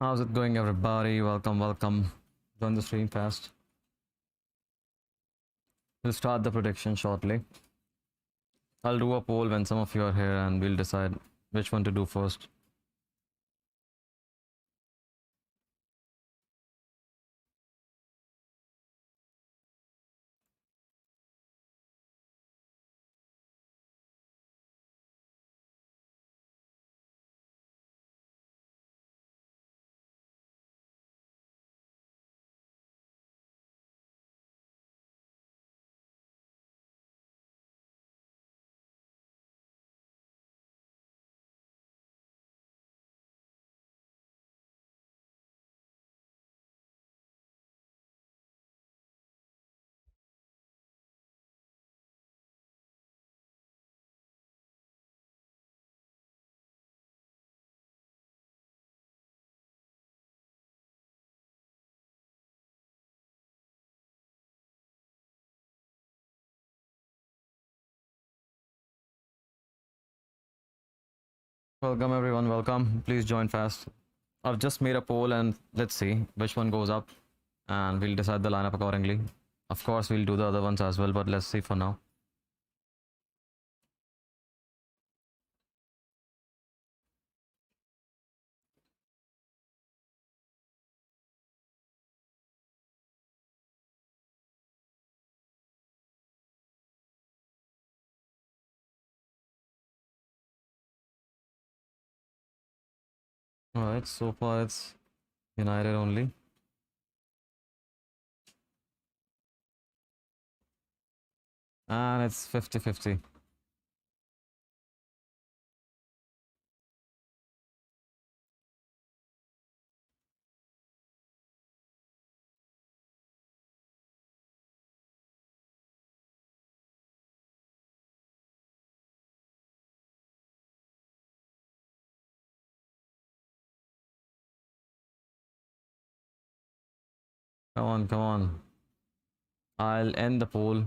How's it going, everybody? Welcome, welcome. Join the stream fast. We'll start the prediction shortly. I'll do a poll when some of you are here and we'll decide which one to do first. Welcome, everyone. Welcome. Please join fast. I've just made a poll and let's see which one goes up and we'll decide the lineup accordingly. Of course, we'll do the other ones as well, but let's see for now. Alright, so far it's United only. And it's 50-50. Come on, come on. I'll end the poll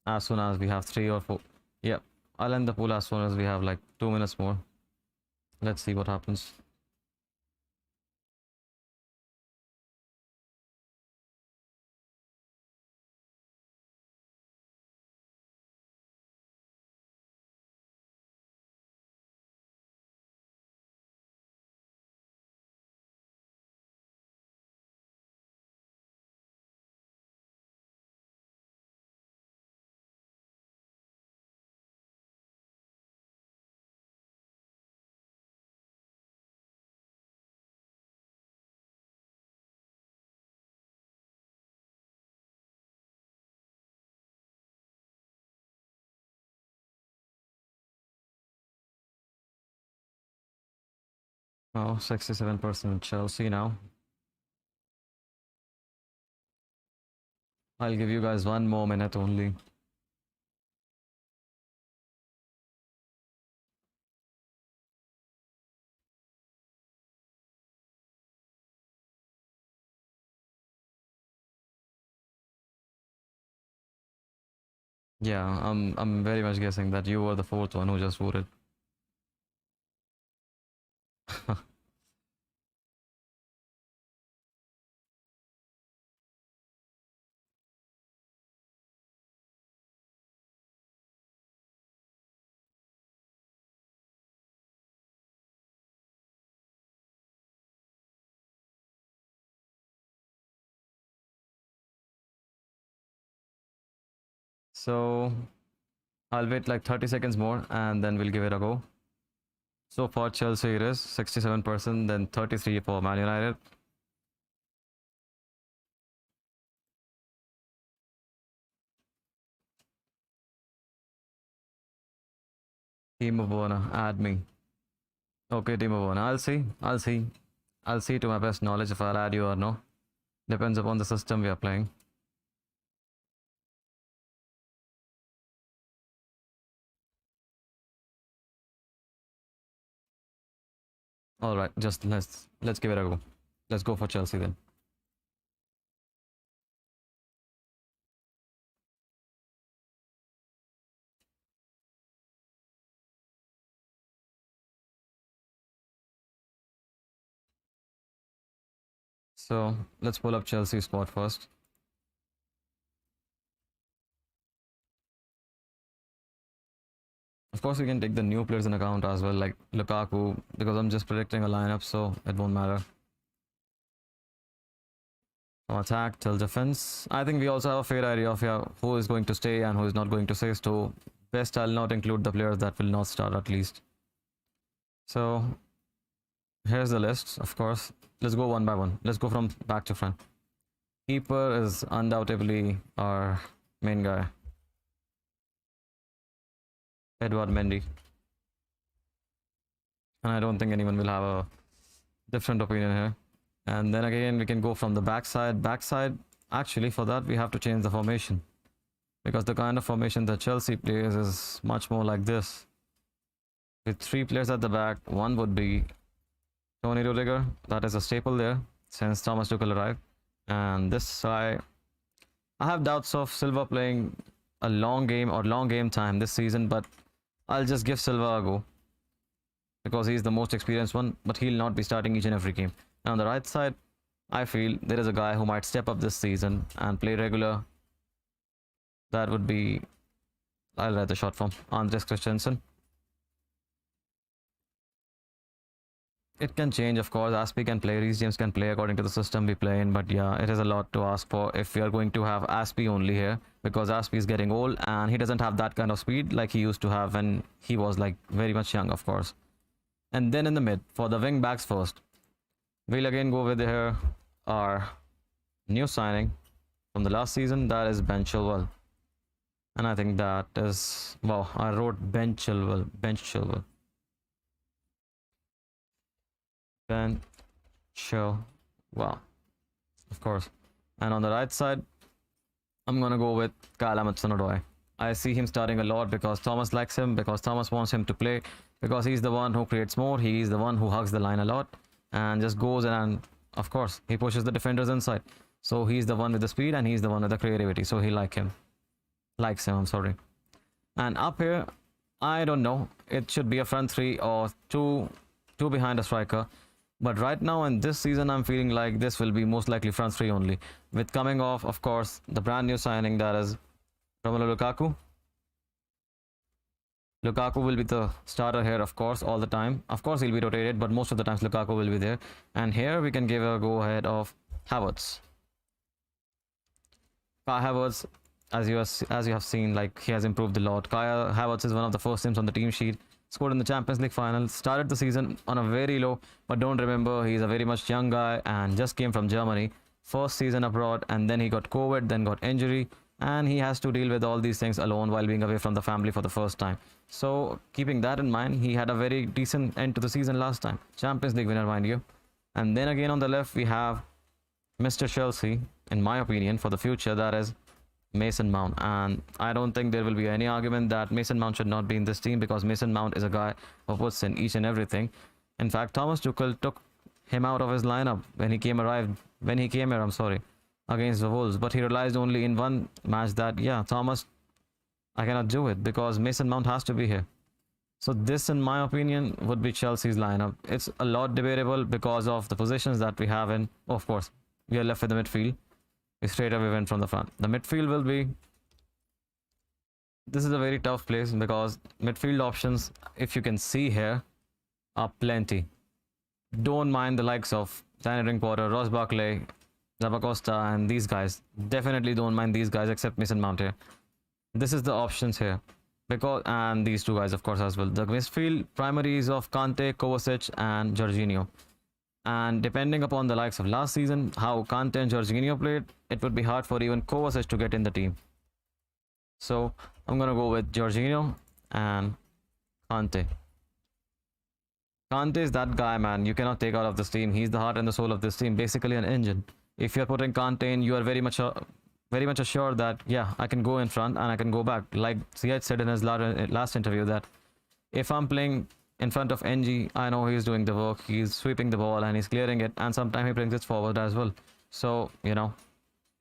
as soon as we have 3 or 4. Yep, I'll end the poll as soon as we have like 2 minutes more. Let's see what happens. Oh, 67% Chelsea now. I'll give you guys 1 more minute only. Yeah, I'm very much guessing that you were the fourth one who just voted. So I'll wait like 30 seconds more and then we'll give it a go. So for Chelsea it is 67%, then 33 for Man United. Timo Werner, add me. Okay, Timo Werner, I'll see to my best knowledge if I'll add you or no. Depends upon the system we are playing. All right, just let's give it a go. Let's go for Chelsea then. So let's pull up Chelsea squad first. Of course, we can take the new players in account as well, like Lukaku, because I'm just predicting a lineup, so it won't matter. From attack till defense. I think we also have a fair idea of who is going to stay and who is not going to stay. So best I'll not include the players that will not start at least. So here's the list, of course. Let's go one by one. Let's go from back to front. Keeper is undoubtedly our main guy. Edward Mendy. And I don't think anyone will have a different opinion here. And then again, we can go from the backside. Backside, actually, for that, we have to change the formation. Because the kind of formation that Chelsea plays is much more like this. With 3 players at the back, one would be Tony Rudiger. That is a staple there since Thomas Tuchel arrived. And this side, I have doubts of Silva playing a long game or long game time this season, but I'll just give Silva a go. Because he's the most experienced one, but he'll not be starting each and every game. And on the right side, I feel there is a guy who might step up this season and play regular. That would be, I'll write the short form, Andres Christensen. It can change, of course. Aspie can play, Reece James can play according to the system we play in. But yeah, it is a lot to ask for if we are going to have Aspie only here. Because Aspie is getting old and he doesn't have that kind of speed like he used to have when he was like very much young, of course. And then in the mid, for the wing backs first. We'll again go with here our new signing from the last season, that is Ben Chilwell. And I think that is, wow, I wrote Ben Chilwell. Ben Chilwell. Wow, of course. And on the right side, I'm gonna go with Kyle Hudson-Odoi. I see him starting a lot because Thomas likes him, because Thomas wants him to play, because he's the one who creates more, he's the one who hugs the line a lot and just goes and of course he pushes the defenders inside. So he's the one with the speed and he's the one with the creativity, so he likes him, I'm sorry. And up here, I don't know, it should be a front 3 or two behind a striker. But right now in this season, I'm feeling like this will be most likely front 3 only. With coming off, of course, the brand new signing, that is Romelu Lukaku. Lukaku will be the starter here, of course, all the time. Of course, he'll be rotated, but most of the times Lukaku will be there. And here we can give a go ahead of Havertz. Kai Havertz, as you have seen, like he has improved a lot. Kai Havertz is one of the first names on the team sheet. Scored in the Champions League final, started the season on a very low, but don't remember, he's a very much young guy and just came from Germany. First season abroad, and then he got COVID, then got injury, and he has to deal with all these things alone while being away from the family for the first time. So keeping that in mind, he had a very decent end to the season last time. Champions League winner, mind you. And then again on the left, we have Mr. Chelsea, in my opinion, for the future, that is Mason Mount. And I don't think there will be any argument that Mason Mount should not be in this team, because Mason Mount is a guy who puts in each and everything. In fact, Thomas Tuchel took him out of his lineup when he came here, I'm sorry, against the Wolves, but he realized only in one match that, yeah, Thomas, I cannot do it because Mason Mount has to be here. So this, in my opinion, would be Chelsea's lineup. It's a lot debatable because of the positions that we have in. Oh, of course, we are left with the midfield. We straight away went from the front. The midfield will be, this is a very tough place because midfield options, if you can see here, are plenty. Don't mind the likes of Danny Drinkwater, Ross Barkley, Zappacosta, and these guys. Definitely don't mind these guys except Mason Mount here. This is the options here, because, and these two guys of course as well. The midfield primaries of Kante, Kovacic, and Jorginho. And depending upon the likes of last season, how Kante and Jorginho played, it would be hard for even Kovacic to get in the team. So I'm gonna go with Jorginho and Kante. Kante is that guy, man. You cannot take out of this team. He's the heart and the soul of this team. Basically an engine. If you're putting Kante in, you are very much assured that, yeah, I can go in front and I can go back. Like Ziyech said in his last interview, that if I'm playing in front of NG, I know he's doing the work. He's sweeping the ball and he's clearing it, and sometimes he brings it forward as well. So, you know,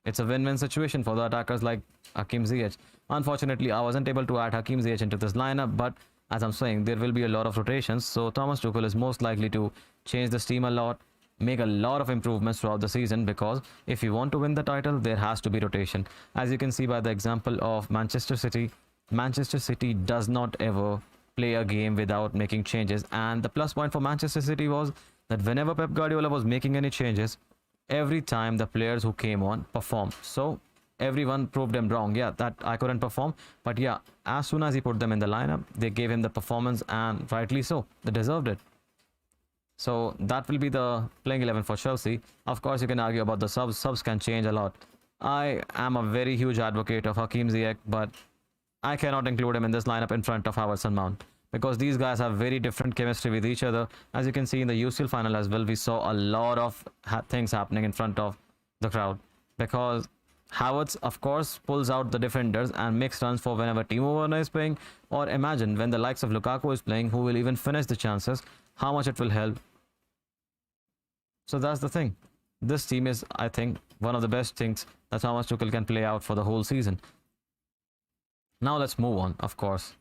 it's a win-win situation for the attackers like Hakim Ziyech. Unfortunately, I wasn't able to add Hakim Ziyech into this lineup, but as I'm saying, there will be a lot of rotations. So Thomas Tuchel is most likely to change this team a lot. make a lot of improvements throughout the season, because if you want to win the title, there has to be rotation. As you can see by the example of Manchester City, Manchester City does not ever play a game without making changes. And the plus point for Manchester City was that whenever Pep Guardiola was making any changes, every time the players who came on performed. So everyone proved him wrong. Yeah, that I couldn't perform. But yeah, as soon as he put them in the lineup, they gave him the performance, and rightly so. They deserved it. So that will be the playing 11 for Chelsea. Of course, you can argue about the subs. Subs can change a lot. I am a very huge advocate of Hakim Ziyech, but I cannot include him in this lineup in front of Havertz and Mount, because these guys have very different chemistry with each other. As you can see in the UCL final as well, we saw a lot of things happening in front of the crowd, because Havertz, of course, pulls out the defenders and makes runs for whenever Timo Werner is playing. Or imagine when the likes of Lukaku is playing, who will even finish the chances, how much it will help. So that's the thing. This team is, I think, one of the best things that Thomas Tuchel can play out for the whole season. Now let's move on, of course.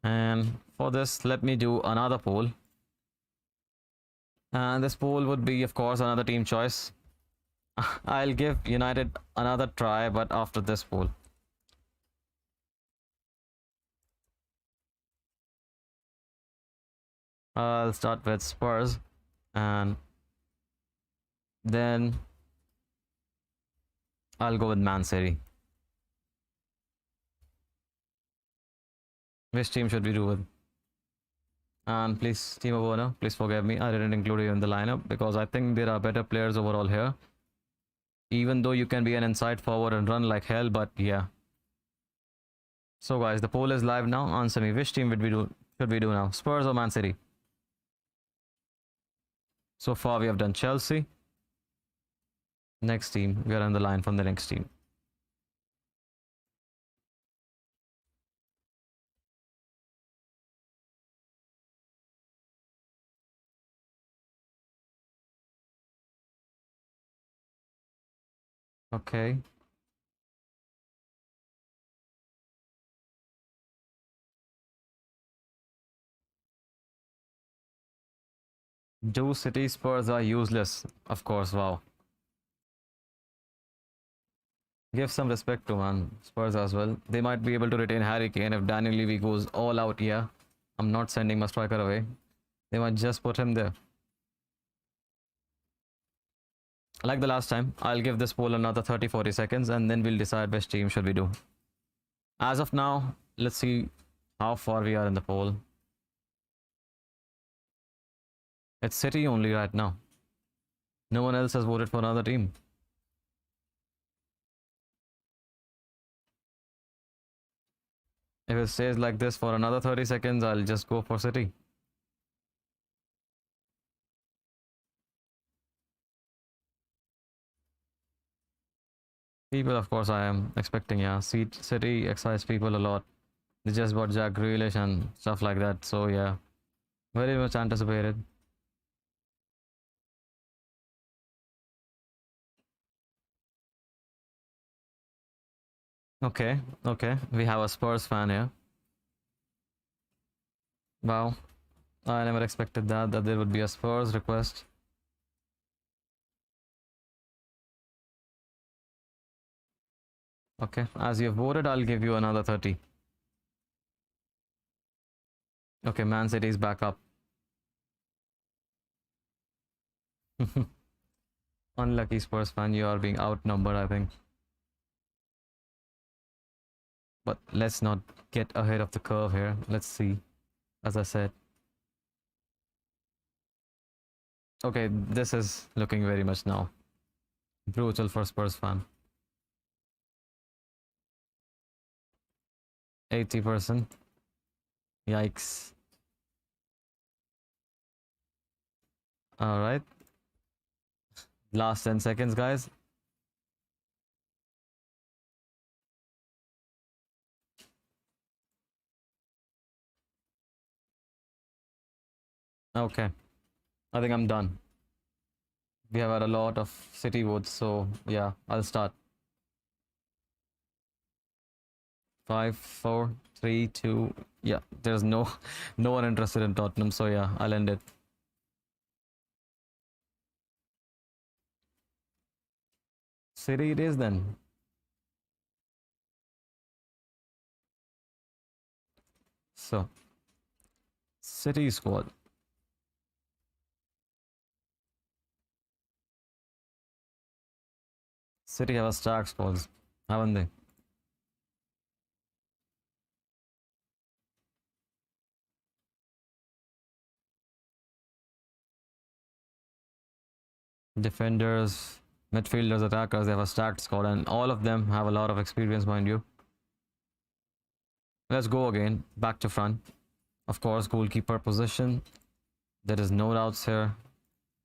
And for this, let me do another poll. And this poll would be, of course, another team choice. I'll give United another try, but after this poll. I'll start with Spurs, and then I'll go with Man City. Which team should we do with? And please, Timo Werner, please forgive me. I didn't include you in the lineup because I think there are better players overall here. Even though you can be an inside forward and run like hell, but yeah. So guys, the poll is live now. Answer me. Which team should we do now? Spurs or Man City? So far we have done Chelsea. Next team, we are on the line from the next team. Okay. Do City Spurs are useless? Of course, wow. Give some respect to man Spurs as well. They might be able to retain Harry Kane if Daniel Levy goes all out. Yeah, I'm not sending my striker away. They might just put him there. Like the last time, I'll give this poll another 30-40 seconds and then we'll decide which team should we do. As of now, let's see how far we are in the poll. It's City only right now. No one else has voted for another team. If it stays like this for another 30 seconds, I'll just go for City. People, of course, I am expecting, yeah. City excites people a lot. They just bought Jack Grealish and stuff like that. So, yeah, very much anticipated. Okay, okay. We have a Spurs fan here. Wow. I never expected that there would be a Spurs request. Okay, as you have voted, I'll give you another 30. Okay, Man City is back up. Unlucky Spurs fan, you are being outnumbered, I think. But let's not get ahead of the curve here. Let's see. As I said. Okay, this is looking very much now brutal for Spurs fan. 80%. Yikes. Alright. Last 10 seconds, guys. Okay. I think I'm done. We have had a lot of City votes, so yeah, I'll start. 5, 4, 3, 2. Yeah, there's no one interested in Tottenham, so yeah, I'll end it. City it is then. So, City squad. City have a stacked squads, haven't they? Defenders, midfielders, attackers, they have a stacked squad, and all of them have a lot of experience, mind you. Let's go again, back to front. Of course, goalkeeper position. There is no doubts here.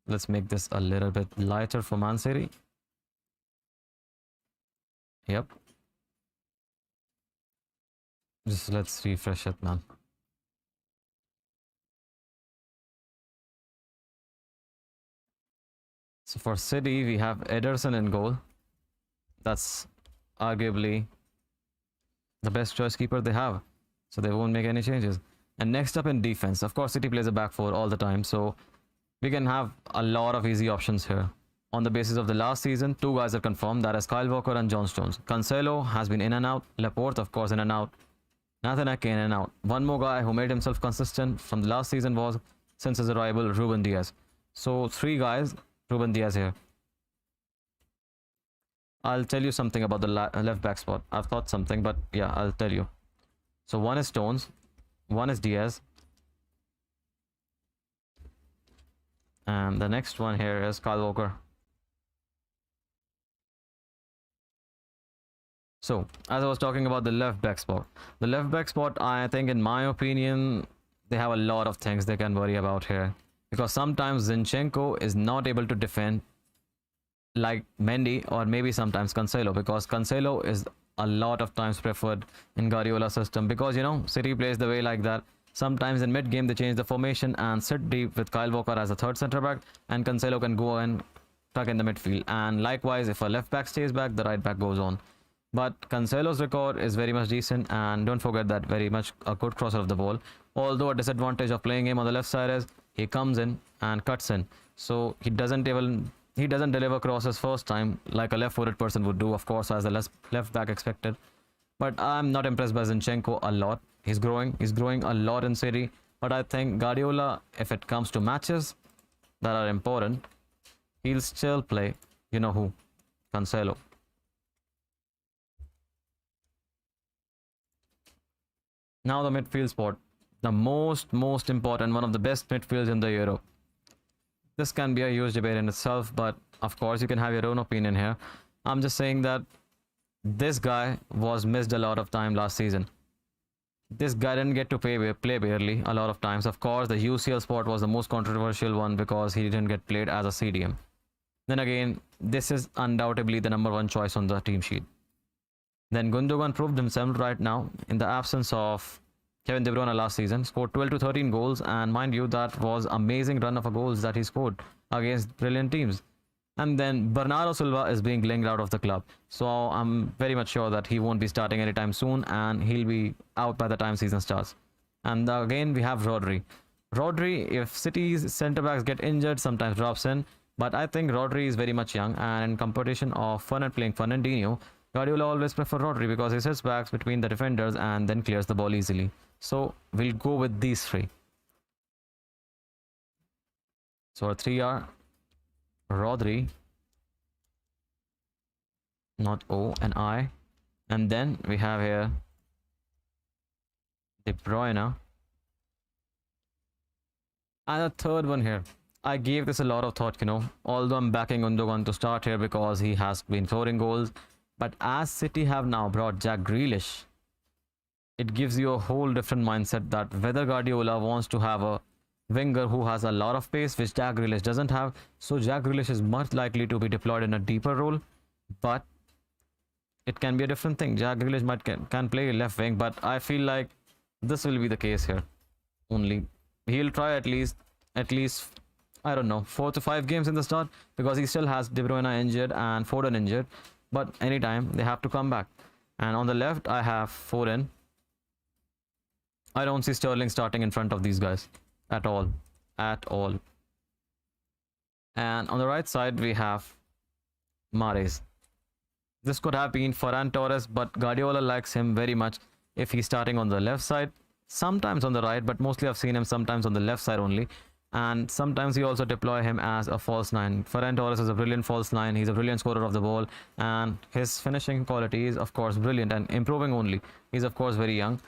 Let's make this a little bit lighter for Man City. Yep. Just let's refresh it, man. So for City, we have Ederson in goal. That's arguably the best choice keeper they have. So they won't make any changes. And next up in defense, of course, City plays a back four all the time. So we can have a lot of easy options here. On the basis of the last season, two guys are confirmed. That is Kyle Walker and John Stones. Cancelo has been in and out. Laporte, of course, in and out. Nathan Ake in and out. One more guy who made himself consistent from the last season was, since his arrival, Ruben Diaz. So three guys, Ruben Diaz here. I'll tell you something about the left back spot. I've thought something, but yeah, I'll tell you. So one is Stones, one is Diaz, and the next one here is Kyle Walker. So, as I was talking about the left back spot, I think, in my opinion, they have a lot of things they can worry about here. Because sometimes Zinchenko is not able to defend like Mendy, or maybe sometimes Cancelo, because Cancelo is a lot of times preferred in Guardiola system, because, you know, City plays the way like that. Sometimes in mid-game they change the formation and sit deep with Kyle Walker as a third centre back, and Cancelo can go and tuck in the midfield. And likewise, if a left back stays back, the right back goes on. But Cancelo's record is very much decent, and don't forget that very much a good crosser of the ball. Although a disadvantage of playing him on the left side is he comes in and cuts in, so he doesn't deliver crosses first time like a left-footed person would do, of course, as the left back expected. But I'm not impressed by Zinchenko a lot. He's growing a lot in Serie. But I think Guardiola, if it comes to matches that are important, he'll still play, you know who, Cancelo. Now the midfield spot, the most important, one of the best midfields in the Europe. This can be a huge debate in itself, but of course you can have your own opinion here. I'm just saying that this guy was missed a lot of time last season. This guy didn't get to play barely a lot of times. Of course, the UCL spot was the most controversial one because he didn't get played as a CDM. Then again, this is undoubtedly the number one choice on the team sheet. Then Gundogan proved himself right now in the absence of Kevin De Bruyne last season. Scored 12 to 13 goals, and mind you, that was amazing run of goals that he scored against brilliant teams. And then Bernardo Silva is being linked out of the club, so I'm very much sure that he won't be starting anytime soon, and he'll be out by the time season starts. And again, we have Rodri. Rodri, if City's centre backs get injured, sometimes drops in, but I think Rodri is very much young, and in competition of playing Fernandinho, Guardiola always prefer Rodri because he sits back between the defenders and then clears the ball easily. So we'll go with these three. So our three are Rodri, not O and I, and then we have here De Bruyne, and a third one here. I gave this a lot of thought, you know, although I'm backing Gundogan to start here because he has been scoring goals. But as City have now brought Jack Grealish, it gives you a whole different mindset that whether Guardiola wants to have a winger who has a lot of pace, which Jack Grealish doesn't have. So Jack Grealish is much likely to be deployed in a deeper role, but it can be a different thing. Jack Grealish can play left wing, but I feel like this will be the case here. Only he'll try at least I don't know, 4 to 5 games in the start, because he still has De Bruyne injured and Foden injured. But anytime they have to come back. And on the left, I have Foden. I don't see Sterling starting in front of these guys at all. And on the right side, we have Mahrez. This could have been Ferran Torres, but Guardiola likes him very much if he's starting on the left side, sometimes on the right, but mostly I've seen him sometimes on the left side only. And sometimes he also deploy him as a false nine. Ferran Torres is a brilliant false nine. He's a brilliant scorer of the ball, and his finishing quality is of course brilliant and improving only. He's of course very young,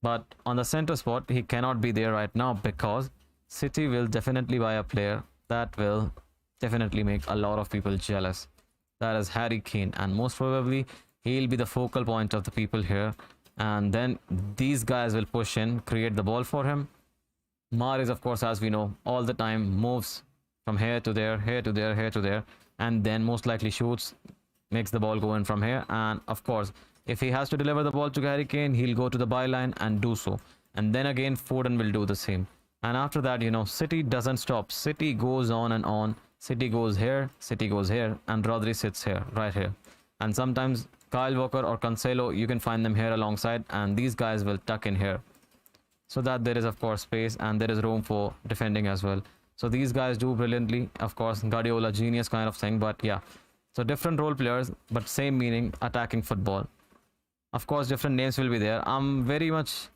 but on the center spot he cannot be there right now because City will definitely buy a player that will definitely make a lot of people jealous. That is Harry Kane, and most probably he'll be the focal point of the people here. And then these guys will push in, create the ball for him. Mahrez, of course, as we know, all the time moves from here to there, here to there, here to there, and then most likely shoots, makes the ball go in from here. And of course, if he has to deliver the ball to Harry Kane, he'll go to the byline and do so. And then again, Foden will do the same. And after that, you know, City doesn't stop. City goes on and on. City goes here, and Rodri sits here, right here. And sometimes Kyle Walker or Cancelo, you can find them here alongside, and these guys will tuck in here. So that there is of course space and there is room for defending as well. So these guys do brilliantly. Of course, Guardiola, genius kind of thing, but yeah. So different role players, but same meaning, attacking football. Of course, different names will be there. I'm very much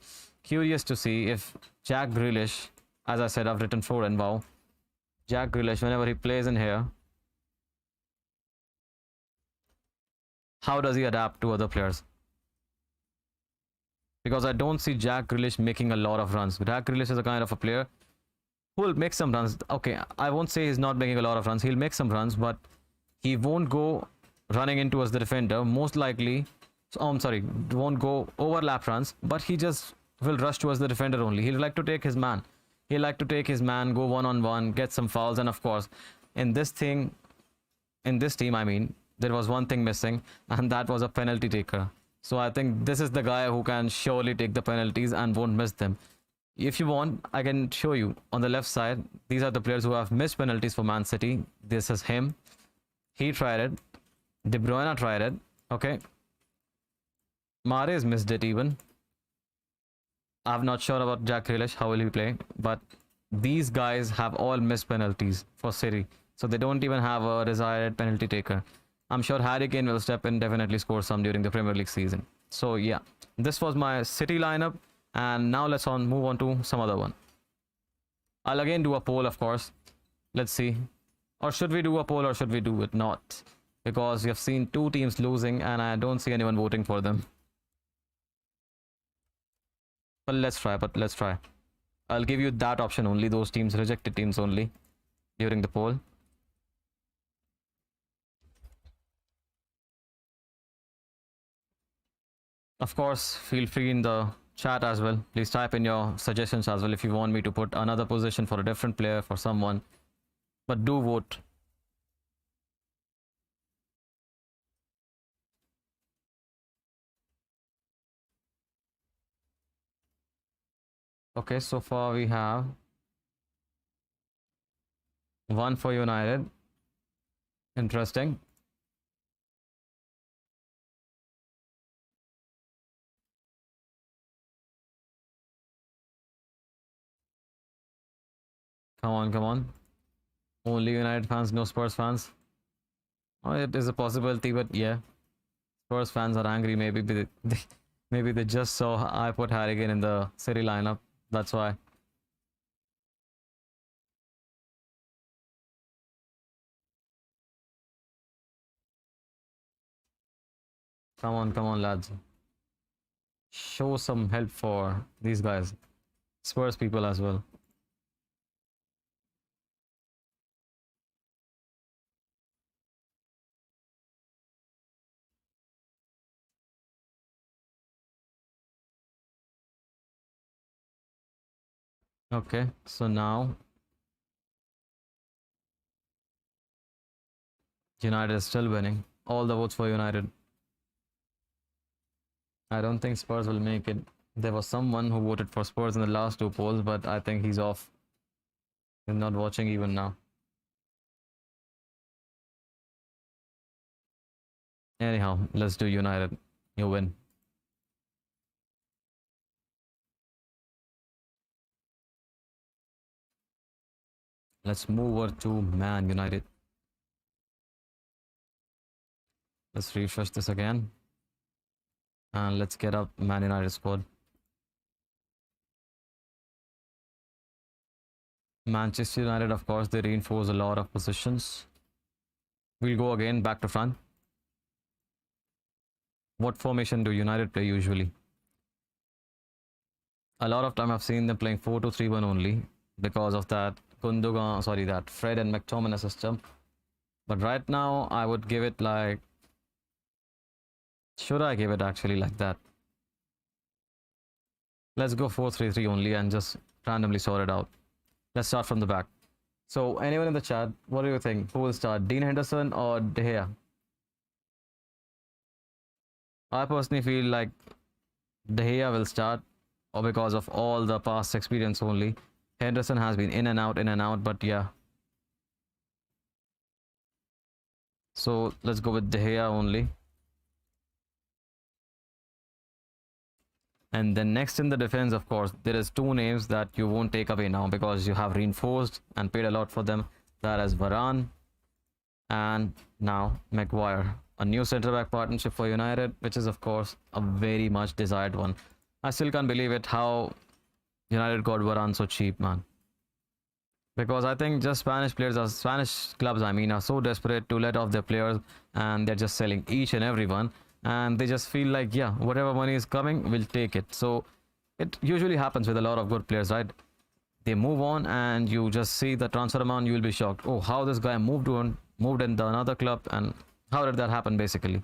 curious to see if Jack Grealish, as I said, I've written Foden, wow. Jack Grealish, whenever he plays in here, how does he adapt to other players? Because I don't see Jack Grealish making a lot of runs. Jack Grealish is a kind of a player who will make some runs. Okay, I won't say he's not making a lot of runs. He'll make some runs, but he won't go running into as the defender. Most likely, I'm sorry, won't go overlap runs, but he just will rush towards the defender only. He'll like to take his man. He'll like to take his man, go one-on-one, get some fouls, and of course, in this team, I mean, there was one thing missing, and that was a penalty taker. So I think this is the guy who can surely take the penalties and won't miss them. If you want, I can show you on the left side. These are the players who have missed penalties for Man City. This is him. He tried it. De Bruyne tried it. Okay. Mahrez missed it even. I'm not sure about Jack Grealish, how will he play, but these guys have all missed penalties for City, so they don't even have a desired penalty taker. I'm sure Harry Kane will step in, definitely score some during the Premier League season. So yeah, this was my City lineup, and now let's move on to some other one. I'll again do a poll, of course. Let's see, or should we do a poll or should we do it not? Because we have seen two teams losing and I don't see anyone voting for them. But let's try. I'll give you that option only, those teams, rejected teams only, during the poll. Of course, feel free in the chat as well. Please type in your suggestions as well if you want me to put another position for a different player, for someone. But do vote. Okay, so far we have one for United. Interesting. Come on, come on. Only United fans, no Spurs fans. Oh, it is a possibility, but yeah. Spurs fans are angry. Maybe maybe they just saw I put Harry Kane in the City lineup. That's why. Come on, lads. Show some help for these guys. Spurs people as well. Okay, so now United is still winning. All the votes for United. I don't think Spurs will make it. There was someone who voted for Spurs in the last two polls, but I think he's off. He's not watching even now. Anyhow, let's do United. You win. Let's move over to Man United. Let's refresh this again. And let's get up Man United squad. Manchester United, of course, they reinforce a lot of positions. We'll go again back to front. What formation do United play usually? A lot of time I've seen them playing 4-2-3-1 only because of that that Fred and McTominay system. But right now I would give it like, should I give it actually like that? Let's go 4-3-3 only and just randomly sort it out. Let's start from the back. So anyone in the chat, what do you think? Who will start, Dean Henderson or De Gea? I personally feel like De Gea will start, or because of all the past experience only. Henderson has been in and out, but yeah. So let's go with De Gea only. And then next in the defense, of course, there is two names that you won't take away now because you have reinforced and paid a lot for them. That is Varane and now Maguire. A new centre-back partnership for United, which is of course a very much desired one. I still can't believe it how United got Varane so cheap, man. Because I think just Spanish clubs, I mean, are so desperate to let off their players and they're just selling each and every one. And they just feel like, yeah, whatever money is coming, we'll take it. So it usually happens with a lot of good players, right? They move on and you just see the transfer amount, you will be shocked. Oh, how this guy moved into another club, and how did that happen basically?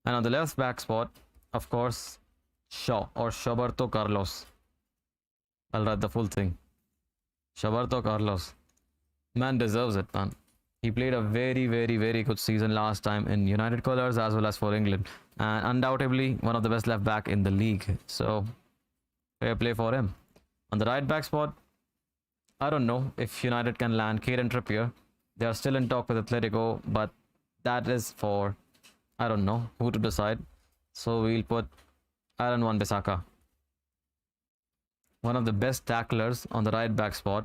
And on the left back spot, of course, Shaw or Roberto Carlos. I'll write the full thing. Roberto Carlos. Man deserves it, man. He played a very, very, very good season last time in United colours as well as for England. And undoubtedly one of the best left back in the league. So, fair play for him. On the right back spot, I don't know if United can land Kieran Trippier. They are still in talk with Atletico, but that is for, I don't know who to decide. So we'll put Aaron Wan-Bissaka. One of the best tacklers on the right back spot.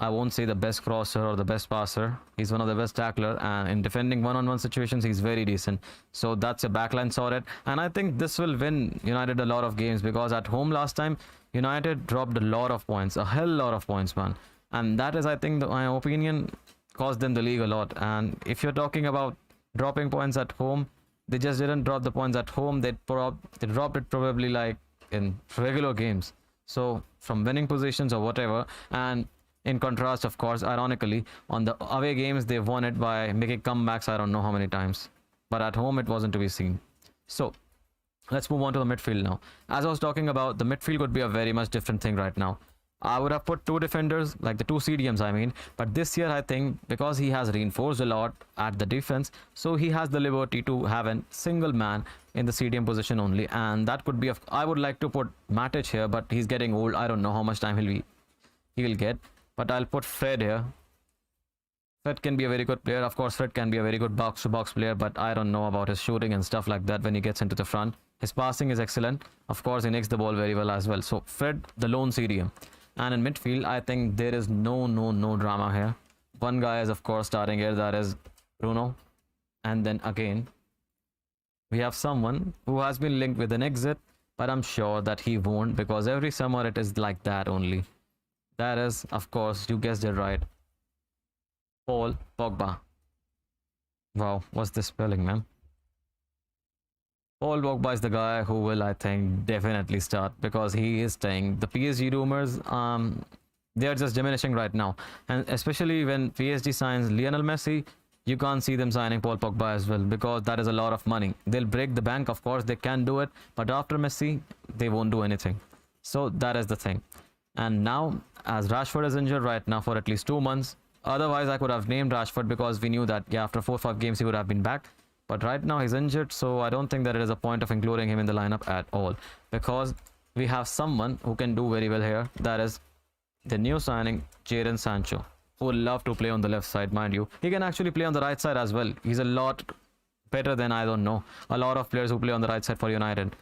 I won't say the best crosser or the best passer. He's one of the best tackler, and in defending one-on-one situations, he's very decent. So that's a backline sorted. And I think this will win United a lot of games because at home last time, United dropped a lot of points. A hell lot of points, man. And that is, I think, my opinion, cost them the league a lot. And if you're talking about dropping points at home, they just didn't drop the points at home. They dropped it probably like in regular games. So from winning positions or whatever. And in contrast, of course, ironically, on the away games, they won it by making comebacks I don't know how many times. But at home, it wasn't to be seen. So, let's move on to the midfield now. As I was talking about, the midfield could be a very much different thing right now. I would have put two defenders, like the two CDMs, I mean. But this year, I think, because he has reinforced a lot at the defense, so he has the liberty to have a single man in the CDM position only. And that could be, I would like to put Matic here, but he's getting old. I don't know how much time he will get. But I'll put Fred here. Fred can be a very good player. Of course, Fred can be a very good box-to-box player, but I don't know about his shooting and stuff like that when he gets into the front. His passing is excellent. Of course, he nicks the ball very well as well. So, Fred, the lone CDM. And in midfield, I think there is no drama here. One guy is, of course, starting here. That is Bruno. And then again, we have someone who has been linked with an exit, but I'm sure that he won't because every summer it is like that only. That is, of course, you guessed it right, Paul Pogba. Wow, what's this spelling, man? Paul Pogba is the guy who will, I think, definitely start because he is staying. The PSG rumors, they are just diminishing right now. And especially when PSG signs Lionel Messi, you can't see them signing Paul Pogba as well because that is a lot of money. They'll break the bank, of course, they can do it. But after Messi, they won't do anything. So that is the thing. And now, as Rashford is injured right now for at least 2 months, otherwise I could have named Rashford because we knew that, yeah, after 4 or 5 games he would have been back. But right now he's injured, so I don't think that it is a point of including him in the lineup at all. Because we have someone who can do very well here. That is the new signing, Jadon Sancho, who will love to play on the left side, mind you. He can actually play on the right side as well. He's a lot better than, I don't know, a lot of players who play on the right side for United.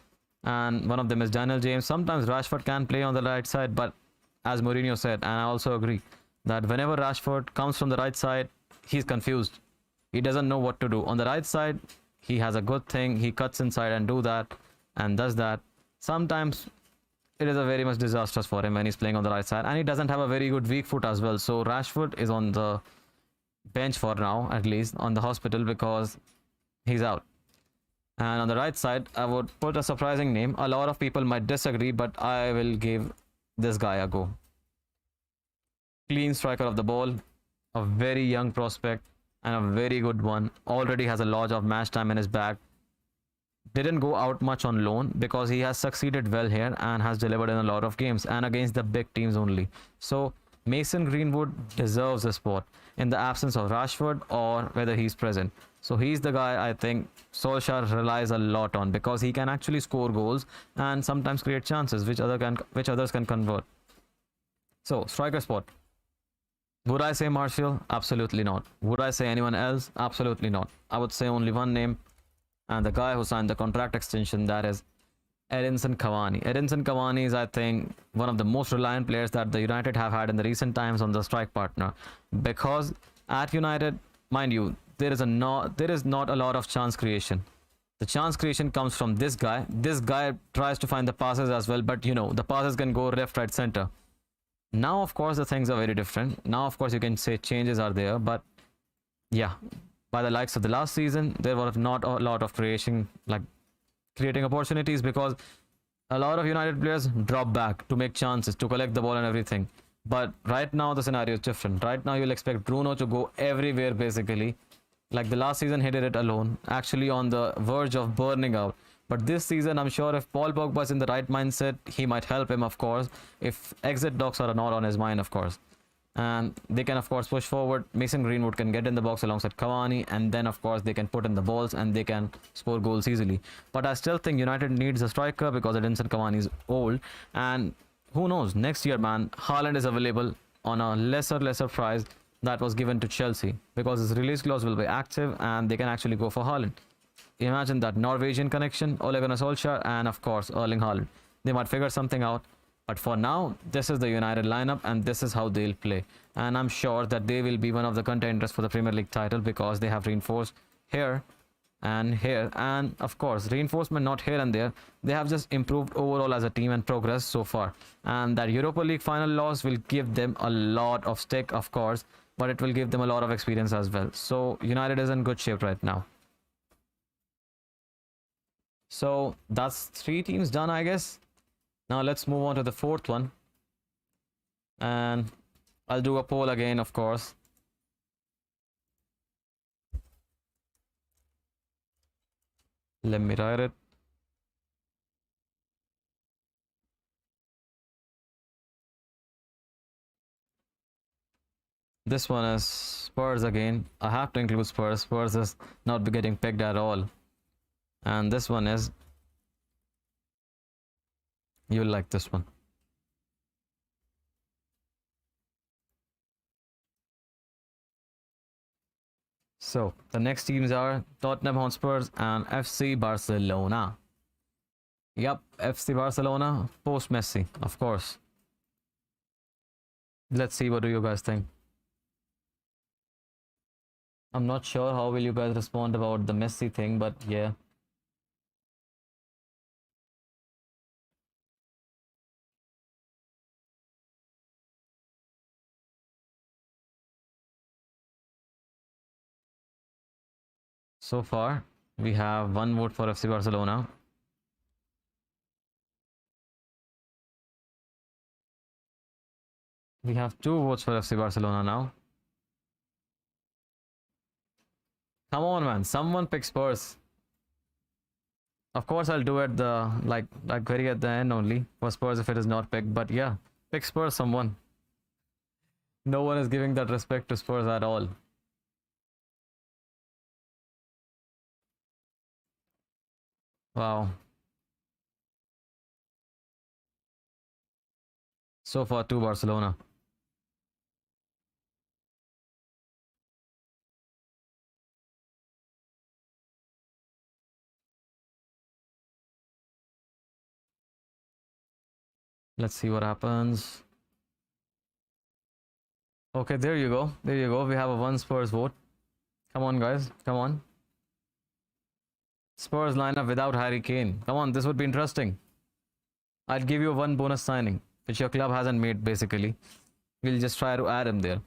And one of them is Daniel James. Sometimes Rashford can play on the right side, but as Mourinho said, and I also agree, that whenever Rashford comes from the right side, he's confused. He doesn't know what to do. On the right side, he has a good thing, he cuts inside and do that and does that. Sometimes it is a very much disastrous for him when he's playing on the right side, and he doesn't have a very good weak foot as well. So Rashford is on the bench for now, at least on the hospital, because he's out. And on the right side, I would put a surprising name. A lot of people might disagree, but I will give this guy a go. Clean striker of the ball, a very young prospect, and a very good one. Already has a lot of match time in his bag. Didn't go out much on loan because he has succeeded well here and has delivered in a lot of games and against the big teams only. So Mason Greenwood deserves a spot in the absence of Rashford or whether he's present. So he's the guy I think Solskjaer relies a lot on, because he can actually score goals and sometimes create chances which others can convert. So striker spot. Would I say Martial? Absolutely not. Would I say anyone else? Absolutely not. I would say only one name, and the guy who signed the contract extension, that is Edinson Cavani. Edinson Cavani is, I think, one of the most reliant players that the United have had in the recent times on the strike partner, because at United, mind you, there is not a lot of chance creation. The chance creation comes from this guy. This guy tries to find the passes as well, but you know, the passes can go left, right, center. Now, of course, the things are very different. Now, of course, you can say changes are there, but yeah, by the likes of the last season, there was not a lot of creating opportunities, because a lot of United players drop back to make chances, to collect the ball and everything. But right now, the scenario is different. Right now, you'll expect Bruno to go everywhere, basically. Like the last season, he did it alone, actually on the verge of burning out. But this season, I'm sure if Paul Pogba is in the right mindset, he might help him, of course, if exit talks are not on his mind, of course. And they can, of course, push forward. Mason Greenwood can get in the box alongside Cavani, and then, of course, they can put in the balls and they can score goals easily. But I still think United needs a striker, because Edinson Cavani is old, and who knows, next year, man, Haaland is available on a lesser price that was given to Chelsea, because his release clause will be active and they can actually go for Haaland. Imagine that Norwegian connection, Ole Gunnar Solskjaer, and of course Erling Haaland. They might figure something out, but for now, this is the United lineup and this is how they'll play. And I'm sure that they will be one of the contenders for the Premier League title, because they have reinforced here and here, and of course reinforcement not here and there. They have just improved overall as a team and progressed so far. And that Europa League final loss will give them a lot of stick, of course, but it will give them a lot of experience as well. So United is in good shape right now. So that's 3 teams done, I guess. Now let's move on to the 4th one. And I'll do a poll again, of course. Let me write it. This one is Spurs again. I have to include Spurs. Spurs is not getting picked at all. And this one is, you'll like this one. So the next teams are Tottenham Hotspurs and FC Barcelona. Yep, FC Barcelona post Messi, of course. Let's see, what do you guys think? I'm not sure how will you guys respond about the Messi thing, but yeah. So far, we have 1 vote for FC Barcelona. We have 2 votes for FC Barcelona now. Come on, man. Someone pick Spurs. Of course, I'll do it like very at the end only for Spurs if it is not picked. But yeah, pick Spurs, someone. No one is giving that respect to Spurs at all. Wow. So far, 2 Barcelona. Let's see what happens. Okay, there you go. There you go. We have a 1 Spurs vote. Come on, guys. Come on. Spurs lineup without Harry Kane. Come on, this would be interesting. I'll give you one bonus signing, which your club hasn't made basically. We'll just try to add him there.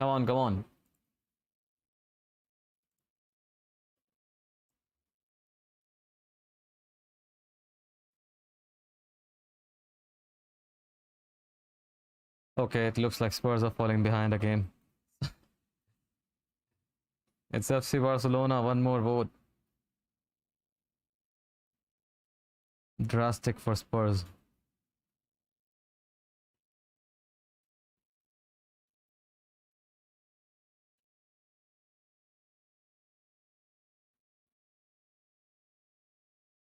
Come on, come on. Okay, it looks like Spurs are falling behind again. It's FC Barcelona, one more vote. Drastic for Spurs.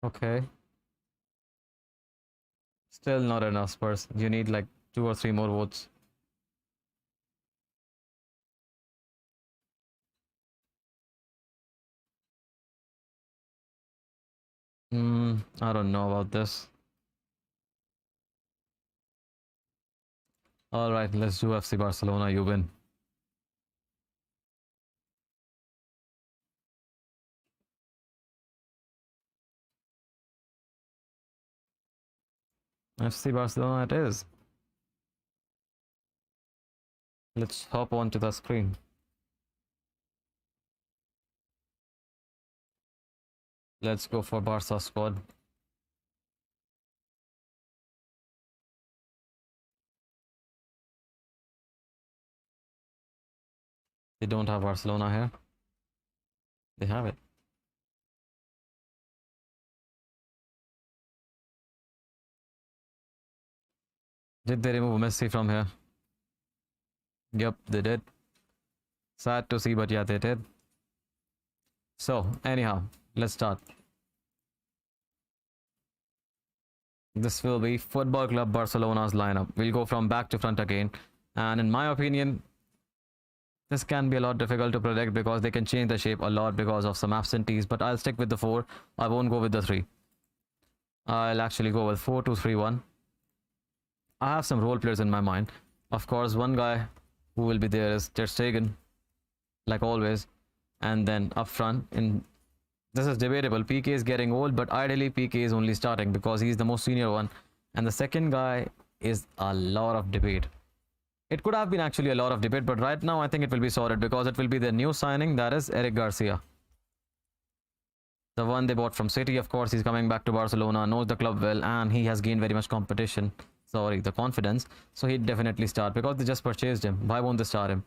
Okay. Still not enough, Spurs. You need like 2 or 3 more votes. I don't know about this. Alright, let's do FC Barcelona. You win. FC Barcelona it is. Let's hop onto the screen. Let's go for Barca squad. They don't have Barcelona here. They have it. Did they remove Messi from here? Yep, they did. Sad to see, but yeah, they did. So, anyhow, let's start. This will be Football Club Barcelona's lineup. We'll go from back to front again. And in my opinion, this can be a lot difficult to predict because they can change the shape a lot because of some absentees. But I'll stick with the 4. I won't go with the 3. I'll actually go with 4-2-3-1. I have some role players in my mind. Of course, one guy who will be there is Ter Stegen, like always. And then up front, this is debatable. PK is getting old, but ideally PK is only starting because he's the most senior one. And the second guy is a lot of debate. It could have been actually a lot of debate, but right now I think it will be sorted because it will be the new signing, that is Eric Garcia. The one they bought from City, of course, he's coming back to Barcelona, knows the club well, and he has gained very much the confidence. So he'd definitely start because they just purchased him. Why won't they start him?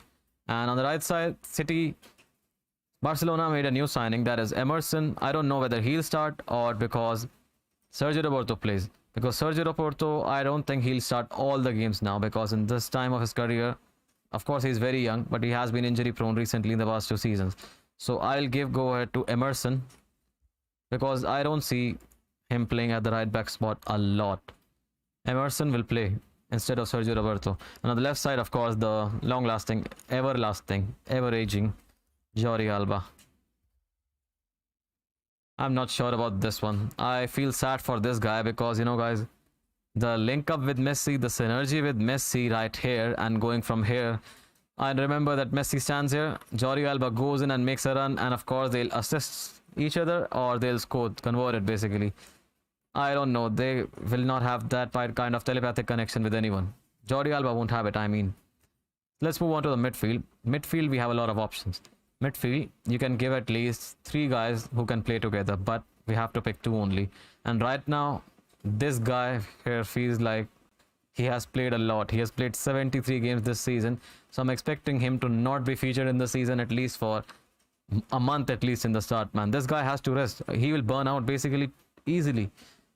And on the right side, Barcelona made a new signing, that is Emerson. I don't know whether he'll start or because Sergio Roberto plays. Because Sergio Roberto, I don't think he'll start all the games now because in this time of his career, of course he's very young, but he has been injury prone recently in the past 2 seasons. So I'll give go ahead to Emerson because I don't see him playing at the right back spot a lot. Emerson will play instead of Sergio Roberto. And on the left side, of course, the long-lasting, everlasting, ever-aging Jordi Alba. I'm not sure about this one. I feel sad for this guy because, you know, guys, the link up with Messi, the synergy with Messi right here and going from here. I remember that Messi stands here, Jordi Alba goes in and makes a run, and of course they'll assist each other or they'll score, convert it basically. I don't know. They will not have that kind of telepathic connection with anyone. Jordi Alba won't have it, I mean. Let's move on to the midfield. Midfield, we have a lot of options. Midfield, you can give at least 3 guys who can play together, but we have to pick 2 only. And right now, this guy here feels like he has played a lot. He has played 73 games this season. So I'm expecting him to not be featured in the season at least for a month at least in the start, man. This guy has to rest. He will burn out basically easily.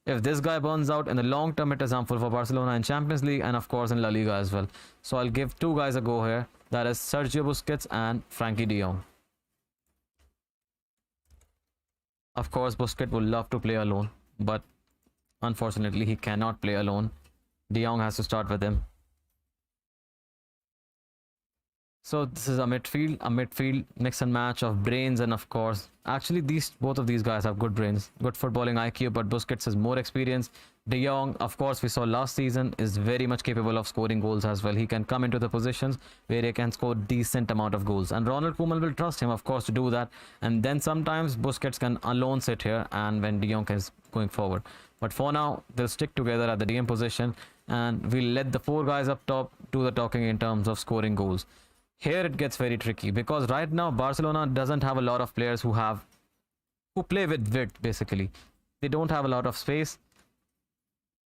If this guy burns out in the long term, it is harmful for Barcelona in Champions League and of course in La Liga as well. So I'll give 2 guys a go here. That is Sergio Busquets and Frankie de Jong. Of course, Busquets would love to play alone, but unfortunately he cannot play alone. De Jong has to start with him. So this is a midfield mix and match of brains and of course, actually these both of these guys have good brains, good footballing IQ, but Busquets has more experience. De Jong, of course, we saw last season is very much capable of scoring goals as well. He can come into the positions where he can score decent amount of goals, and Ronald Koeman will trust him, of course, to do that. And then sometimes Busquets can alone sit here, and when De Jong is going forward. But for now, they'll stick together at the DM position, and we'll let the four guys up top do the talking in terms of scoring goals. Here it gets very tricky because right now Barcelona doesn't have a lot of players who play with width. Basically, they don't have a lot of space.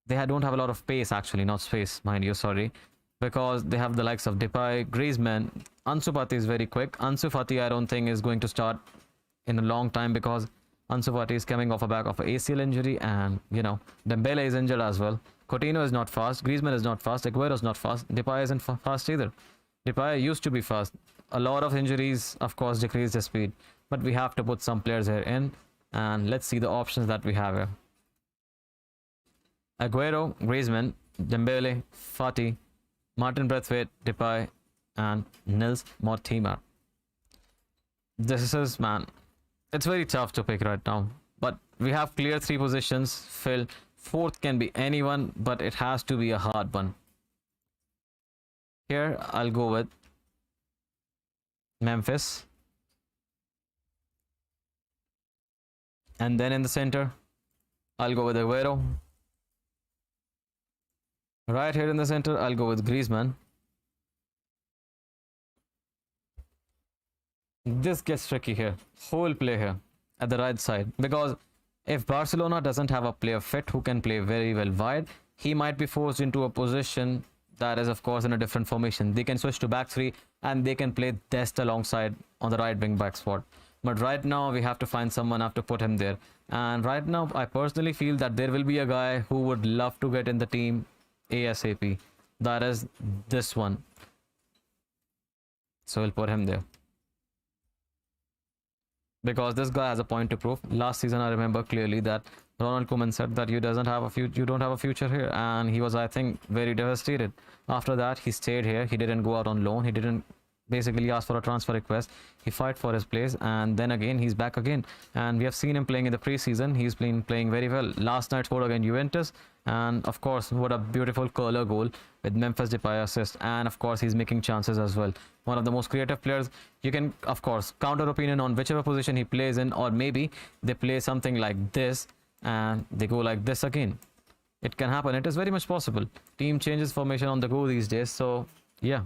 Don't have a lot of pace, actually, not space, mind you, sorry, because they have the likes of Depay, Griezmann. Ansu Fati is very quick. Ansu Fati, I don't think is going to start in a long time because Ansu Fati is coming off a back of an ACL injury, and Dembele is injured as well. Coutinho is not fast. Griezmann is not fast. Aguero is not fast. Depay isn't fast either. Depay used to be fast. A lot of injuries, of course, decreased his speed. But we have to put some players here in. And let's see the options that we have here. Aguero, Griezmann, Dembele, Fati, Martin Braithwaite, Depay, and Nils Mortimer. This is, man, it's very tough to pick right now. But we have clear three positions. Phil, fourth can be anyone, but it has to be a hard one. Here, I'll go with Memphis. And then in the center, I'll go with Aguero. Right here in the center, I'll go with Griezmann. This gets tricky here. Whole play here at the right side. Because if Barcelona doesn't have a player fit who can play very well wide, he might be forced into a position that is, of course, in a different formation. They can switch to back three and they can play Dest alongside on the right wing back spot. But right now, we have to find someone, have to put him there. And right now, I personally feel that there will be a guy who would love to get in the team ASAP. That is this one. So we'll put him there. Because this guy has a point to prove. Last season, I remember clearly that Ronald Koeman said that you don't have a future here, and he was, I think, very devastated. After that, he stayed here. He didn't go out on loan. He didn't basically ask for a transfer request. He fought for his place, and then again he's back again. And we have seen him playing in the preseason. He's been playing very well. Last night scored against Juventus, and of course, what a beautiful curler goal with Memphis Depay assist. And of course, he's making chances as well. One of the most creative players. You can, of course, counter opinion on whichever position he plays in, or maybe they play something like this and they go like this again. It can happen. It is very much possible. Team changes formation on the go these days. So yeah,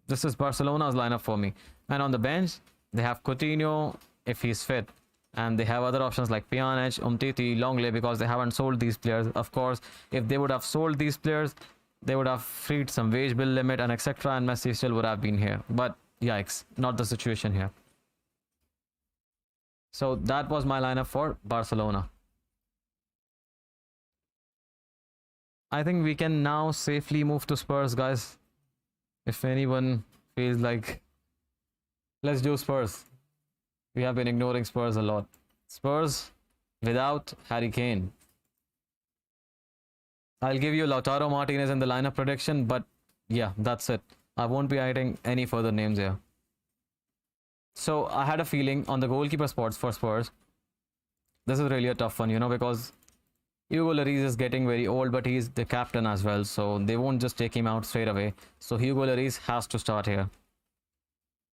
this is Barcelona's lineup for me. And on the bench, they have Coutinho if he's fit, and they have other options like Pjanic, Umtiti, Longley, because they haven't sold these players. Of course, if they would have sold these players, they would have freed some wage bill limit and etc. And Messi still would have been here. But yikes, not the situation here. So that was my lineup for Barcelona. I think we can now safely move to Spurs, guys. If anyone feels like, let's do Spurs. We have been ignoring Spurs a lot. Spurs without Harry Kane. I'll give you Lautaro Martinez in the lineup prediction, but yeah, that's it. I won't be adding any further names here. So I had a feeling on the goalkeeper spots for Spurs. This is really a tough one, because Hugo Lloris is getting very old, but he's the captain as well, so they won't just take him out straight away. So Hugo Lloris has to start here.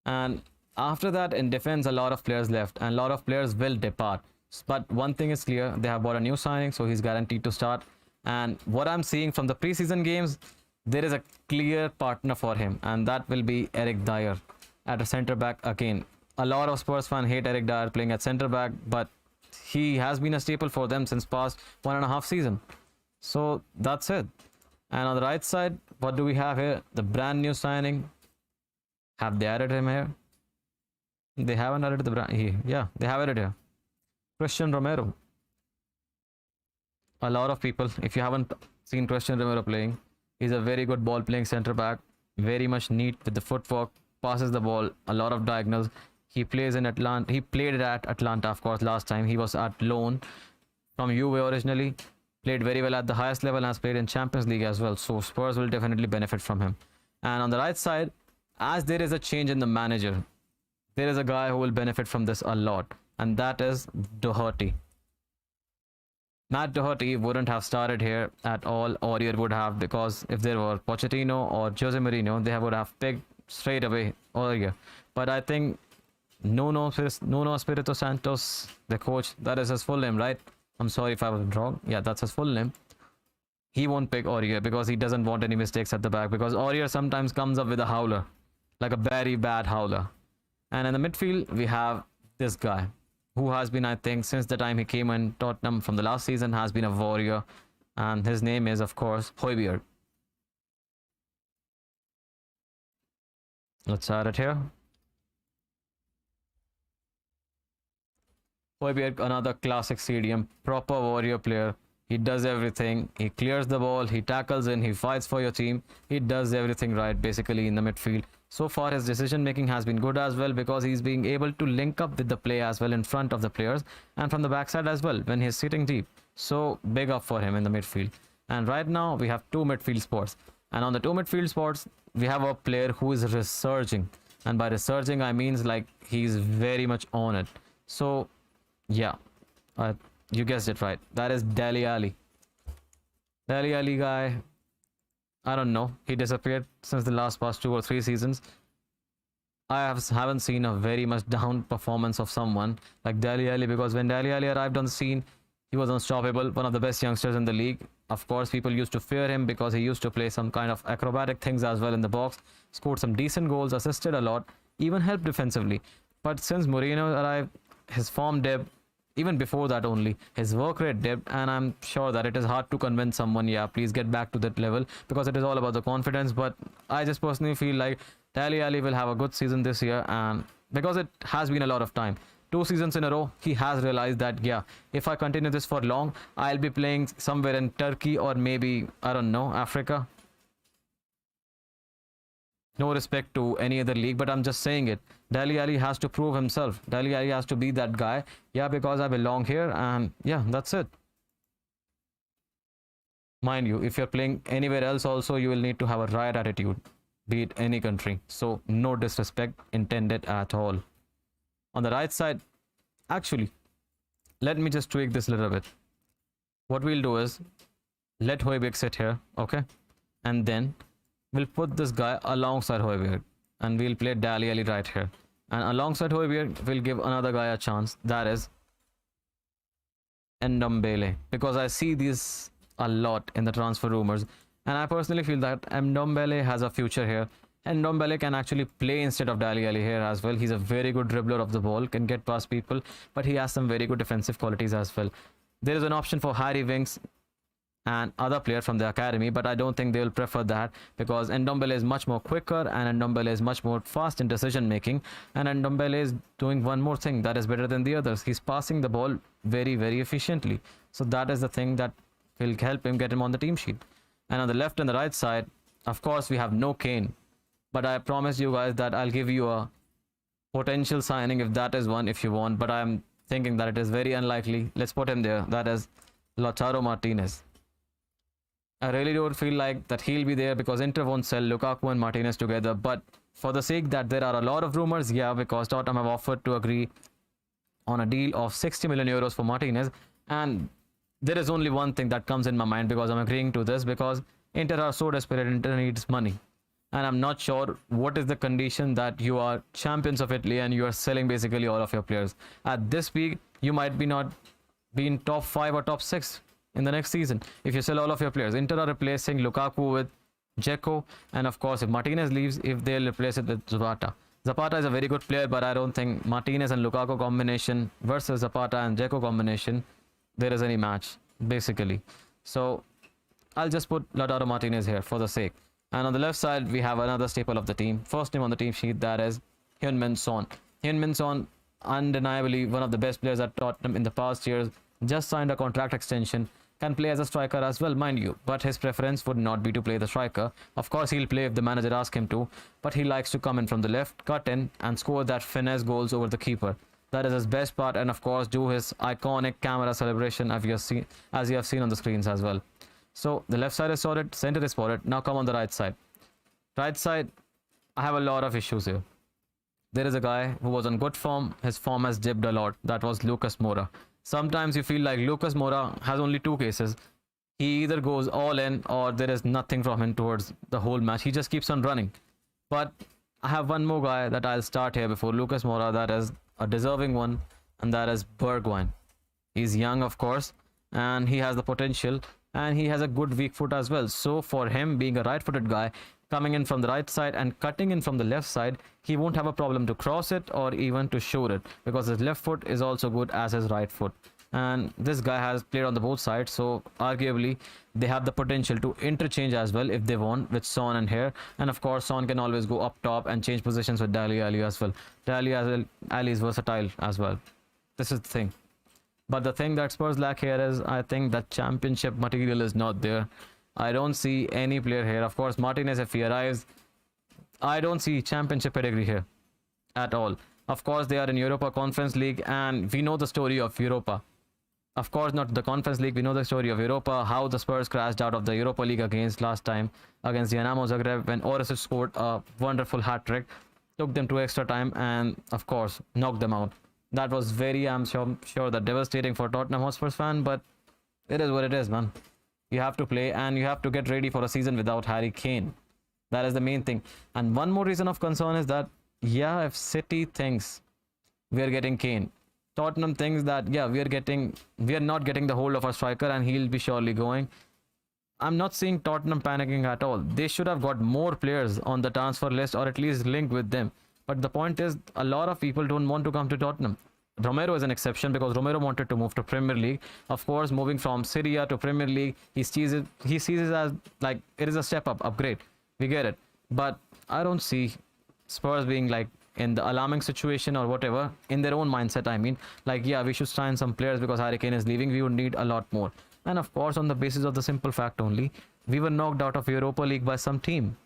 And after that, in defense, a lot of players left, and a lot of players will depart. But one thing is clear, they have bought a new signing, so he's guaranteed to start. And what I'm seeing from the preseason games, there is a clear partner for him, and that will be Eric Dyer at a centre back again. A lot of Spurs fans hate Eric Dyer playing at centre back, but he has been a staple for them since past 1.5 season. So that's it. And on the right side, what do we have here? The brand new signing. Have they added him here? They haven't added the brand. Yeah, they have added here. Christian Romero. A lot of people, if you haven't seen Christian Romero playing, he's a very good ball playing centre back. Very much neat with the footwork. Passes the ball. A lot of diagonals. He plays in Atlanta. He played at Atlanta, of course, last time. He was at loan from Juve originally. Played very well at the highest level and has played in Champions League as well. So Spurs will definitely benefit from him. And on the right side, as there is a change in the manager, there is a guy who will benefit from this a lot, and that is Doherty. Matt Doherty wouldn't have started here at all. Aurier would have, because if there were Pochettino or Jose Mourinho, they would have picked straight away Aurier. But I think Nuno Espirito Santos, the coach, that is his full name, right? I'm sorry if I was wrong. Yeah, that's his full name. He won't pick Aurier because he doesn't want any mistakes at the back, because Aurier sometimes comes up with a howler, like a very bad howler. And in the midfield, we have this guy who has been, I think, since the time he came in Tottenham from the last season, has been a warrior. And his name is, of course, Højbjerg. Let's add it here. Højbjerg, another classic CDM, proper warrior player. He does everything. He clears the ball, he tackles in, he fights for your team. He does everything right, basically, in the midfield. So far, his decision making has been good as well, because he's being able to link up with the play as well in front of the players and from the backside as well when he's sitting deep. So big up for him in the midfield. And right now, we have two midfield spots. And on the two midfield spots, we have a player who is resurging. And by resurging, I mean like he's very much on it. So, yeah. You guessed it right. That is Dele Alli. Dele Alli guy, I don't know. He disappeared since the past 2 or 3 seasons. I haven't seen a very much down performance of someone like Dele Alli, because when Dele Alli arrived on the scene, he was unstoppable, one of the best youngsters in the league. Of course, people used to fear him because he used to play some kind of acrobatic things as well in the box, scored some decent goals, assisted a lot, even helped defensively. But since Mourinho arrived, his form dipped. Even before that only, his work rate dipped, and I'm sure that it is hard to convince someone, yeah, please get back to that level, because it is all about the confidence. But I just personally feel like Dele Alli will have a good season this year, and because it has been a lot of time. 2 seasons in a row, he has realized that, yeah, if I continue this for long, I'll be playing somewhere in Turkey or maybe, I don't know, Africa. No respect to any other league, but I'm just saying it. Dele Alli has to prove himself. Dele Alli has to be that guy. Yeah, because I belong here, and yeah, that's it. Mind you, if you're playing anywhere else also, you will need to have a riot attitude, be it any country. So no disrespect intended at all. On the right side, actually, let me just tweak this a little bit. What we'll do is, let Højbjerg sit here, okay? And then we'll put this guy alongside Højbjerg, and we'll play Dele Alli right here. And alongside Højbjerg, we'll give another guy a chance. That is Ndombele, because I see these a lot in the transfer rumors, and I personally feel that Ndombele has a future here. And Ndombele can actually play instead of Dele Alli here as well. He's a very good dribbler of the ball, can get past people, but he has some very good defensive qualities as well. There is an option for Harry Winks and other player from the academy, but I don't think they will prefer that, because Ndombele is much more quicker, and Ndombele is much more fast in decision making, and Ndombele is doing one more thing that is better than the others. He's passing the ball very, very efficiently. So that is the thing that will help him get him on the team sheet. And on the left and the right side, of course, we have no Kane, but I promise you guys that I'll give you a potential signing if that is one, if you want, but I'm thinking that it is very unlikely. Let's put him there. That is Lautaro Martinez. I really don't feel like that he'll be there, because Inter won't sell Lukaku and Martinez together. But for the sake that there are a lot of rumors, yeah, because Tottenham have offered to agree on a deal of 60 million euros for Martinez. And there is only one thing that comes in my mind, because I'm agreeing to this, because Inter are so desperate. Inter needs money. And I'm not sure what is the condition that you are champions of Italy and you are selling basically all of your players. At this peak, you might be not be in top 5 or top 6 in the next season if you sell all of your players. Inter are replacing Lukaku with Dzeko, and of course if Martinez leaves, if they'll replace it with Zapata. Zapata is a very good player, but I don't think Martinez and Lukaku combination versus Zapata and Dzeko combination, there is any match basically. So I'll just put Lautaro Martinez here for the sake. And on the left side, we have another staple of the team, first name on the team sheet, that is Heung-min Son. Heung-min Son, undeniably one of the best players at Tottenham in the past years, just signed a contract extension, can play as a striker as well, mind you, but his preference would not be to play the striker. Of course, he'll play if the manager asks him to, but he likes to come in from the left, cut in, and score that finesse goals over the keeper. That is his best part, and of course, do his iconic camera celebration as you have seen on the screens as well. So the left side is sorted, center is sorted. Now come on the right side. Right side, I have a lot of issues here. There is a guy who was on good form. His form has dipped a lot. That was Lucas Moura. Sometimes you feel like Lucas Moura has only two cases. He either goes all in or there is nothing from him towards the whole match. He just keeps on running. But I have one more guy that I'll start here before Lucas Moura. That is a deserving one, and that is Bergwijn. He's young, of course, and he has the potential, and he has a good weak foot as well. So for him, being a right-footed guy, coming in from the right side and cutting in from the left side, he won't have a problem to cross it or even to shoot it, because his left foot is also good as his right foot. And this guy has played on the both sides, so arguably they have the potential to interchange as well if they want with Son and here. And of course, Son can always go up top and change positions with Dele Alli as well. Ali is versatile as well. This is the thing. But the thing that Spurs lack here is, I think that championship material is not there. I don't see any player here. Of course, Martinez, if he arrives, I don't see championship pedigree here at all. Of course, they are in Europa Conference League, and we know the story of Europa. Of course, not the Conference League. We know the story of Europa, how the Spurs crashed out of the Europa League against last time against Dinamo Zagreb when Orisic scored a wonderful hat-trick, took them to extra time, and of course, knocked them out. That was very, I'm sure that devastating for Tottenham Hotspurs fan, but it is what it is, man. You have to play, and you have to get ready for a season without Harry Kane. That is the main thing. And one more reason of concern is that, yeah, if City thinks we are getting Kane, Tottenham thinks that, yeah, we are not getting the hold of our striker and he'll be surely going. I'm not seeing Tottenham panicking at all. They should have got more players on the transfer list, or at least linked with them. But the point is, a lot of people don't want to come to Tottenham. Romero is an exception, because Romero wanted to move to Premier League. Of course, moving from Seria to Premier League, he sees it as like it is a step up, upgrade. We get it. But I don't see Spurs being like in the alarming situation or whatever, in their own mindset. I mean, like, yeah, we should sign some players because Harry Kane is leaving. We would need a lot more. And of course, on the basis of the simple fact only, we were knocked out of Europa League by some team.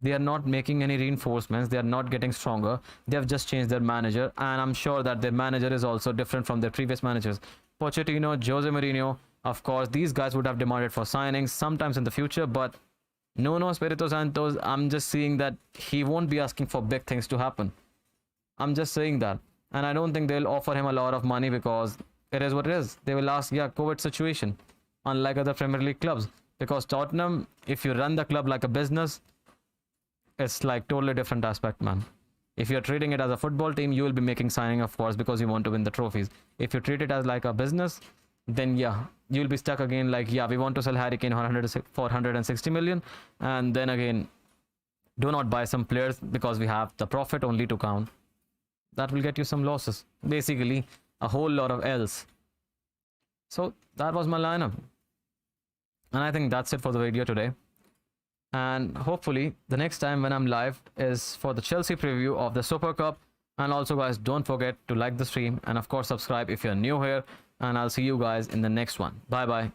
They are not making any reinforcements. They are not getting stronger. They have just changed their manager, and I'm sure that their manager is also different from their previous managers. Pochettino, Jose Mourinho, of course, these guys would have demanded for signings sometimes in the future, but Nuno Espirito Santos, I'm just seeing that he won't be asking for big things to happen. I'm just saying that. And I don't think they'll offer him a lot of money, because it is what it is. They will ask, yeah, COVID situation, unlike other Premier League clubs. Because Tottenham, if you run the club like a business, it's like totally different aspect, man. If you're treating it as a football team, you will be making signing, of course, because you want to win the trophies. If you treat it as like a business, then yeah, you'll be stuck again like, yeah, we want to sell Harry Kane for 160 million, and then again, do not buy some players because we have the profit only to count. That will get you some losses. Basically, a whole lot of L's. So that was my lineup. And I think that's it for the video today. And hopefully the next time when I'm live is for the Chelsea preview of the Super Cup. And also, guys, don't forget to like the stream and of course subscribe if you're new here, and I'll see you guys in the next one. Bye bye.